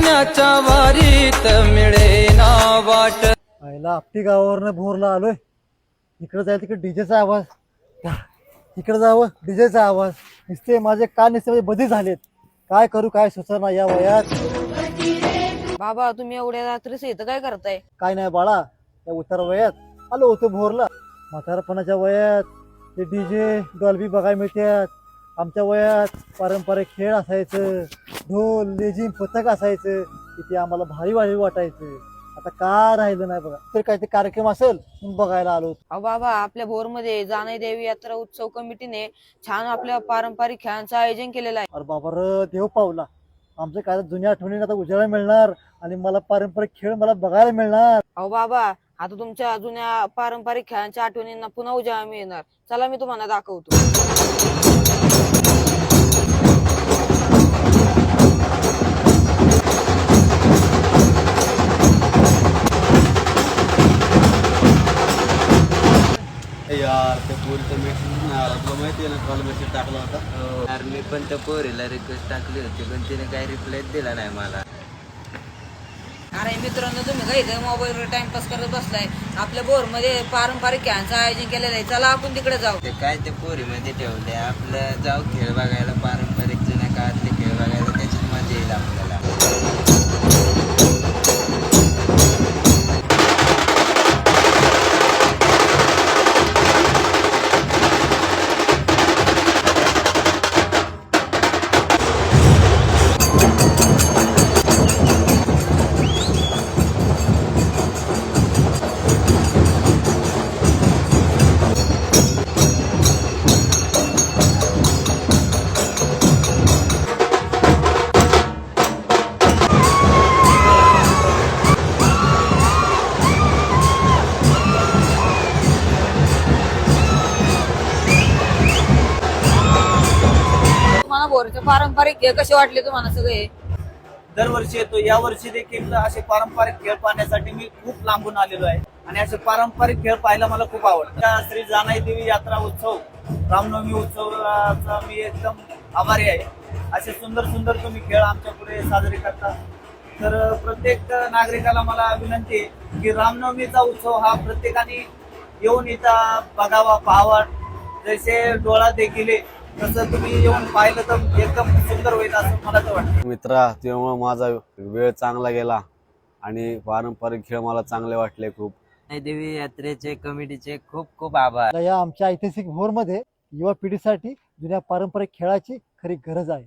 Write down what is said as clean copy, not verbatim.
विठ्ठलाच्या वारीत मिळे ना वाट. आईला आपटी गावावरनं भोरला आलोय. इकडे जायला तिकडे डीजेचा आवाज, इकडे जावं डीजेचा आवाज. नुसते माझे कान नुसते म्हणजे बधी झालेत. काय करू काय सुचना या वयात. बाबा तुम्ही एवढ्या रात्रीच इथं काय करताय? काय नाही बाळा, या उतार वयात आलो होतो भोरला. म्हातारपणाच्या वयात ते डीजे डॉल्बी बघायला मिळतात. आमच्या वयात पारंपरिक खेळ असायचं, ढोल लेझिम पथक असायचं, तिथे आम्हाला भारी भारी वाटायचं. आता काय राहिलं नाही बघा. तर काय ते कार्यक्रम असेल म्हणून बघायला आलो. अहो बाबा, आपल्या भोरमध्ये जानाई देवी यात्रा उत्सव कमिटीने छान आपल्या पारंपरिक खेळांचं आयोजन केलेलं आहे. अरे बाबा र देव पावला. आमच्या काय जुन्या आठवणी आता उजाळा मिळणार आणि मला पारंपरिक खेळ मला बघायला मिळणार. अहो बाबा, आता तुमच्या जुन्या पारंपरिक खेळांच्या आठवणींना पुन्हा उजाळा मिळणार. चला मी तुम्हाला दाखवतो. यार ते पोरीचा मेसेज नाही आला, तुला माहिती आहे ना, कॉल मेसेज टाकला होता. यार मी पण त्या पोरीला रिक्वेस्ट टाकली होती पण तिने काही रिप्लाय दिला नाही मला. अरे मित्रांनो, तुम्ही काय इथे मोबाईलवर टाइमपास करत बसलाय? आपल्या भोरमध्ये पारंपरिक खेळांचं आयोजन केलेलं आहे. चला आपण तिकडे जाऊ. ते काय ते पोरीमध्ये ठेवले आपलं, जाऊ खेळ बघायला, पारंपरिक जुन्या काळातले खेळ बघायला, त्याच्यात मजा येईल आपल्याला. तुम्हाला भोरचे पारंपरिक खेळ कसे वाटले तुम्हाला सगळे? दरवर्षी येतो, या वर्षी देखील असे पारंपरिक खेळ पाहण्यासाठी मी खूप लांबून आलेलो आहे आणि असे पारंपरिक खेळ पाहायला मला खूप आवडतं. श्री जानाई देवी यात्रा उत्सव, रामनवमी उत्सवाचा मी एकदम आभारी आहे. असे सुंदर सुंदर तुम्ही खेळ आमच्या पुढे साजरे करता. तर प्रत्येक नागरिकाला मला विनंती आहे की रामनवमीचा उत्सव हा प्रत्येकाने येऊन इथं बघावा, पाहावा. जसे डोळा देखील तसं तुम्ही येऊन पाहिलं तर एकदम सुंदर होईल असं मला तर वाटतं. मित्रा, त्यामुळे माझा वेळ चांगला गेला आणि पारंपरिक खेळ मला चांगले वाटले खूप. देवी यात्रेचे कमिटीचे खूप खूप आभार. या आमच्या ऐतिहासिक भोरमध्ये युवा पिढीसाठी जुन्या पारंपरिक खेळाची खरी गरज आहे.